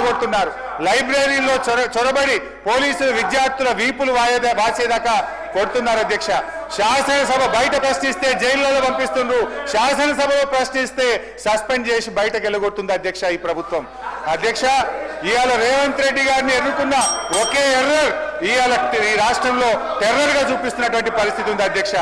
కొడుతున్నారు. లైబ్రరీలో చొరబడి పోలీసులు విద్యార్థుల వీపులు వాసేదాకా కొడుతున్నారు అధ్యక్ష. శాసనసభ బయట ప్రశ్నిస్తే జైళ్లలో పంపిస్తున్నారు, శాసనసభలో ప్రశ్నిస్తే సస్పెండ్ చేసి బయటకు వెళ్ళగొడుతుంది అధ్యక్ష ఈ ప్రభుత్వం. అధ్యక్ష, ఇవాళ రేవంత్ రెడ్డి గారిని ఎన్నుకున్న ఒకే ఎర్రర్ ఇవాళ ఈ రాష్ట్రంలో టెర్రర్ గా చూపిస్తున్నటువంటి పరిస్థితి ఉంది అధ్యక్ష.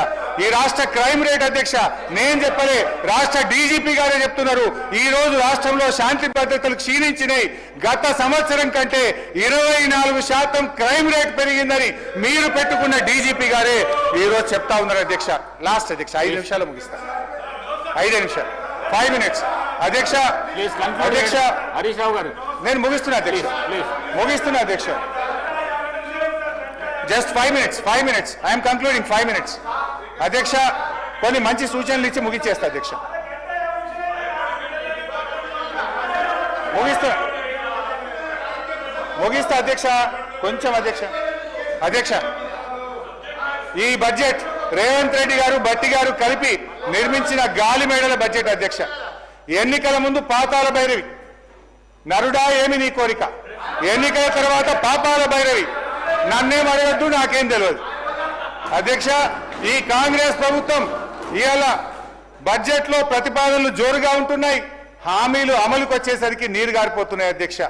ఈ రాష్ట్ర క్రైమ్ రేట్ అధ్యక్ష నేను చెప్పలే, రాష్ట్ర డీజీపీ గారే చెప్తున్నారు. ఈ రోజు రాష్ట్రంలో శాంతి భద్రతలు క్షీణించినాయి. గత సంవత్సరం కంటే 24% క్రైమ్ రేట్ పెరిగిందని మీరు పెట్టుకున్న డీజీపీ గారే ఈ రోజు చెప్తా ఉన్నారు అధ్యక్ష. లాస్ట్ అధ్యక్ష 5 నిమిషాలు ముగిస్తా. 5 నిమిషాలు 5 మినిట్స్ అధ్యక్ష. అధ్యక్ష హరీష్ రావు గారు నేను ముగిస్తున్నా అధ్యక్ష, ముగిస్తున్నా అధ్యక్ష. Just 5 minutes I'm concluding 5 minutes అధ్యక్ష. కొన్ని మంచి సూచనలు ఇచ్చి ముగించేస్తా అధ్యక్ష. ముగిస్తా అధ్యక్ష. కొంచెం అధ్యక్ష. అధ్యక్ష, ఈ బడ్జెట్ రేవంత్ రెడ్డి గారు భట్టి గారు కలిపి నిర్మించిన గాలిమేడల బడ్జెట్ అధ్యక్ష. ఎన్నికల ముందు పాతాల భైరవి, నరుడా ఏమి నీ కోరిక, ఎన్నికల తర్వాత పాపాల భైరవి, నన్నేం అడగద్దు నాకేం తెలియదు అధ్యక్ష. ఈ కాంగ్రెస్ ప్రభుత్వం ఇవాళ బడ్జెట్ లో ప్రతిపాదనలు జోరుగా ఉంటున్నాయి, హామీలు అమలుకు వచ్చేసరికి నీరు గారిపోతున్నాయి అధ్యక్ష.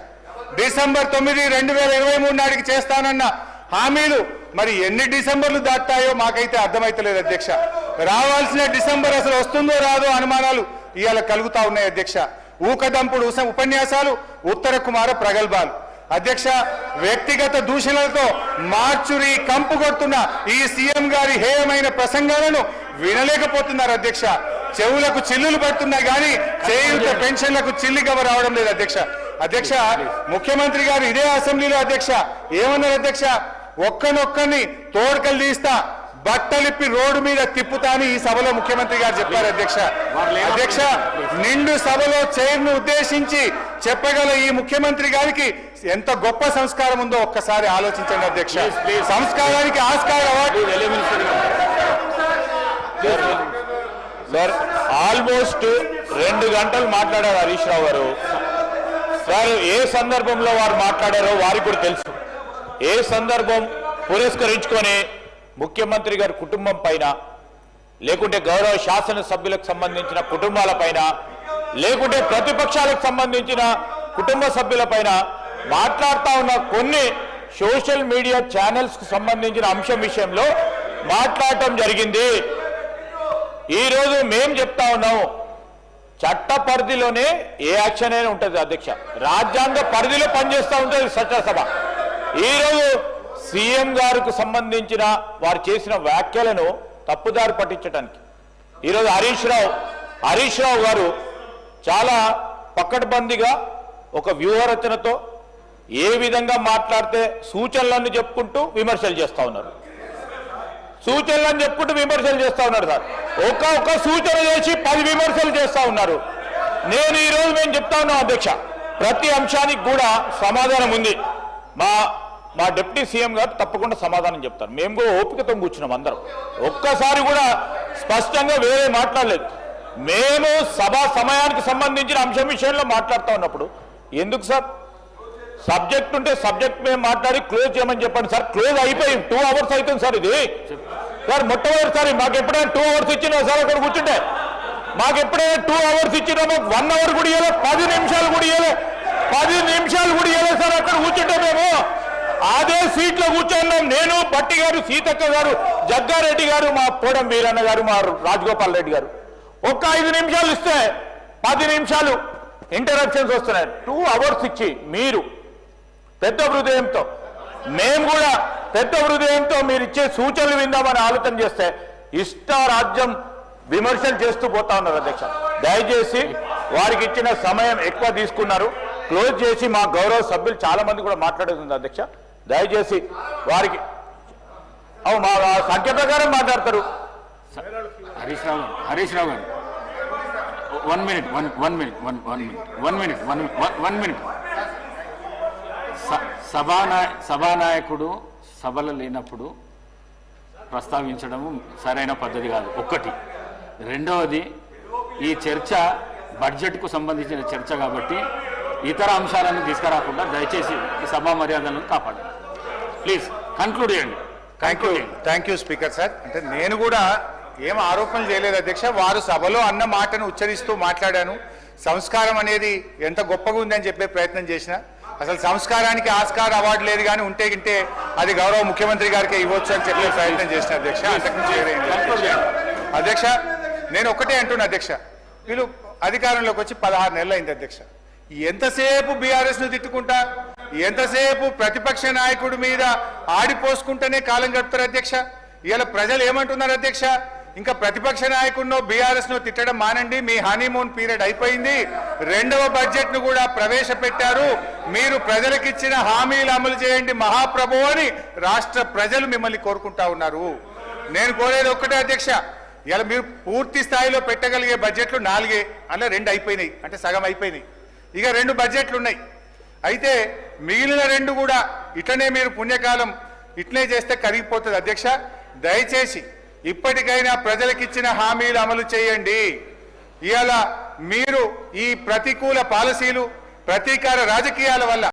డిసెంబర్ 9, 2023 నాటికి చేస్తానన్న హామీలు మరి ఎన్ని డిసెంబర్లు దాటాయో మాకైతే అర్థమైతలేదు అధ్యక్ష. రావాల్సిన డిసెంబర్ అసలు వస్తుందో రాదో అనుమానాలు ఇవాళ కలుగుతా ఉన్నాయి అధ్యక్ష. ఊకదంపుడు ఉపన్యాసాలు, ఉత్తర కుమార ప్రగల్భాలు అధ్యక్ష. వ్యక్తిగత దూషణలతో మార్చురి కంపు కొడుతున్న ఈ సీఎం గారి హేయమైన ప్రసంగాలను వినలేకపోతున్నారు అధ్యక్ష. చెవులకు చిల్లులు పడుతున్నాయి కానీ చేయూత పెన్షన్లకు చిల్లిగవ రావడం లేదు అధ్యక్ష. అధ్యక్ష, ముఖ్యమంత్రి గారు ఇదే అసెంబ్లీలో అధ్యక్ష ఏమన్నారు అధ్యక్ష, ఒక్కనొక్కని తోడుకలు తీస్తా బట్టలిప్పి రోడ్డు మీద తిప్పుతా అని ఈ సభలో ముఖ్యమంత్రి గారు చెప్పారు అధ్యక్ష. అధ్యక్ష, నిండు సభలో చైర్ను ఉద్దేశించి చెప్పగల ఈ ముఖ్యమంత్రి గారికి ఎంత గొప్ప సంస్కారం ఉందో ఒక్కసారి ఆలోచించండి అధ్యక్ష. సంస్కారానికి ఆస్కార్ అవార్డు సార్ ఆల్మోస్ట్ 2 గంటలు మాట్లాడారు హరీష్ రావు గారు. సార్ ఏ సందర్భంలో వారు మాట్లాడారో వారికి కూడా తెలుసు. ఏ సందర్భం పురస్కరించుకొని ముఖ్యమంత్రి గారి కుటుంబం పైన, లేకుంటే గౌరవ శాసనసభ్యులకు సంబంధించిన కుటుంబాల పైన, లేకుంటే ప్రతిపక్షాలకు సంబంధించిన కుటుంబ సభ్యుల పైన మాట్లాడుతూ ఉన్న కొన్ని సోషల్ మీడియా ఛానల్స్ కు సంబంధించిన అంశం విషయంలో మాట్లాడటం జరిగింది. ఈరోజు మేం చెప్తా ఉన్నాము, చట్ట పరిధిలోనే ఏ యాక్షన్ అయినా ఉంటుంది అధ్యక్ష. రాజ్యాంగ పరిధిలో పనిచేస్తూ ఉంటుంది చట్టసభ. ఈరోజు సీఎం గారికి సంబంధించిన వారు చేసిన వ్యాఖ్యలను తప్పుదారి పట్టించడానికి ఈరోజు హరీష్ రావు గారు చాలా పకడ్బందీగా ఒక వ్యూహరచనతో ఏ విధంగా మాట్లాడితే సూచనలను చెప్పుకుంటూ విమర్శలు చేస్తూ ఉన్నారు. సూచనలను చెప్పుకుంటూ విమర్శలు చేస్తూ ఉన్నారు సార్. ఒక్క సూచన చేసి 10 విమర్శలు చేస్తూ ఉన్నారు. నేను ఈరోజు మేము చెప్తా ఉన్నాం అధ్యక్ష, ప్రతి అంశానికి కూడా సమాధానం ఉంది. మా డిప్యూటీ సీఎం గారు తప్పకుండా సమాధానం చెప్తారు. మేము కూడా ఓపికతో కూర్చున్నాం అందరం. ఒక్కసారి కూడా స్పష్టంగా వేరే మాట్లాడలేదు. మేము సభా సమయానికి సంబంధించిన అంశం విషయంలో మాట్లాడుతూ ఉన్నప్పుడు ఎందుకు సార్ సబ్జెక్ట్ ఉంటే సబ్జెక్ట్ మేము మాట్లాడి క్లోజ్ చేయమని చెప్పండి సార్. క్లోజ్ అయిపోయి 2 అవర్స్ అవుతుంది సార్. ఇది సార్ మొట్టమొదటిసారి మాకు ఎప్పుడైనా 2 అవర్స్ ఇచ్చినా సార్ అక్కడ కూర్చుంటే, మాకు ఎప్పుడైనా 2 అవర్స్ ఇచ్చినా మాకు 1 అవర్ కూడా ఇవ్వలేదు, 10 నిమిషాలు కూడా ఇవ్వలేదు సార్. అక్కడ కూర్చుంటే మేము అదే సీట్లో కూర్చున్నాం. నేను, భట్టి గారు, సీతక్క గారు, జగ్గారెడ్డి గారు, మా పోడం వీరన్న గారు, మా రాజగోపాల్ రెడ్డి గారు. ఒక్క 5 నిమిషాలు ఇస్తే 10 నిమిషాలు ఇంటరప్షన్స్ వస్తున్నాయి. 2 అవర్స్ ఇచ్చి మీరు పెద్ద హృదయంతో, మేము కూడా పెద్ద హృదయంతో మీరు ఇచ్చే సూచనలు విందామని ఆలోచన చేస్తే ఇష్టారాజ్యం విమర్శలు చేస్తూ పోతా ఉన్నారు అధ్యక్ష. దయచేసి వారికి ఇచ్చిన సమయం ఎక్కువ తీసుకున్నారు. క్లోజ్ చేసి మా గౌరవ సభ్యులు చాలా మంది కూడా మాట్లాడుతుంది అధ్యక్ష. దయచేసి వారికి మా సంఖ్య ప్రకారం మాట్లాడతారు. హరీష్ రావు గారు 1 మినిట్. సభానాయకుడు సభలో లేనప్పుడు ప్రస్తావించడము సరైన పద్ధతి కాదు. ఒకటి. రెండవది, ఈ చర్చ బడ్జెట్కు సంబంధించిన చర్చ కాబట్టి ఇతర అంశాలను తీసుకురాకుండా దయచేసి ఈ సభా మర్యాదలను కాపాడండి. ప్లీజ్ కన్క్లూడ్ చేయండి. Thank you speaker sir. అంటే నేను కూడా ఏం ఆరోపణలు చేయలేదు అధ్యక్ష. వారు సభలో అన్న మాటను ఉచ్చరిస్తూ మాట్లాడాను. సంస్కారం అనేది ఎంత గొప్పగా ఉందని చెప్పే ప్రయత్నం చేసిన. అసలు సంస్కారానికి ఆస్కార్ అవార్డు లేదు, కానీ ఉంటే గింటే అది గౌరవ ముఖ్యమంత్రి గారికి ఇవ్వచ్చు అని చెప్పే ప్రయత్నం చేసిన అధ్యక్ష. అంతకుమించి వేరే ఏం లేదు. అధ్యక్ష నేను ఒకటే అంటున్నా అధ్యక్ష, వీళ్ళు అధికారంలోకి వచ్చి 16 నెలలు అయింది అధ్యక్ష. ఎంతసేపు బీఆర్ఎస్ ను తిట్టుకుంటా, ఎంతసేపు ప్రతిపక్ష నాయకుడి మీద ఆడిపోసుకుంటేనే కాలం గడుపుతారు అధ్యక్ష. ఇవాళ ప్రజలు ఏమంటున్నారు అధ్యక్ష, ఇంకా ప్రతిపక్ష నాయకుడినో బీఆర్ఎస్ ను తిట్టడం మానండి, మీ హనీమూన్ పీరియడ్ అయిపోయింది, రెండవ బడ్జెట్ ను కూడా ప్రవేశపెట్టారు, మీరు ప్రజలకిచ్చిన హామీలు అమలు చేయండి మహాప్రభు అని రాష్ట్ర ప్రజలు మిమ్మల్ని కోరుకుంటా ఉన్నారు. నేను కోరేది ఒక్కటే అధ్యక్ష, ఇలా మీరు పూర్తి స్థాయిలో పెట్టగలిగే బడ్జెట్లు 4, అలా 2 అయిపోయినాయి, అంటే సగం అయిపోయినాయి. ఇక 2 బడ్జెట్లు ఉన్నాయి. అయితే మిగిలిన 2 కూడా ఇట్లనే మీరు పుణ్యకాలం ఇట్లనే చేస్తే కరిగిపోతుంది అధ్యక్ష. దయచేసి ఇప్పటికైనా ప్రజలకిచ్చిన హామీలు అమలు చేయండి. ఇవాళ మీరు ఈ ప్రతికూల పాలసీలు, ప్రతీకార రాజకీయాల వల్ల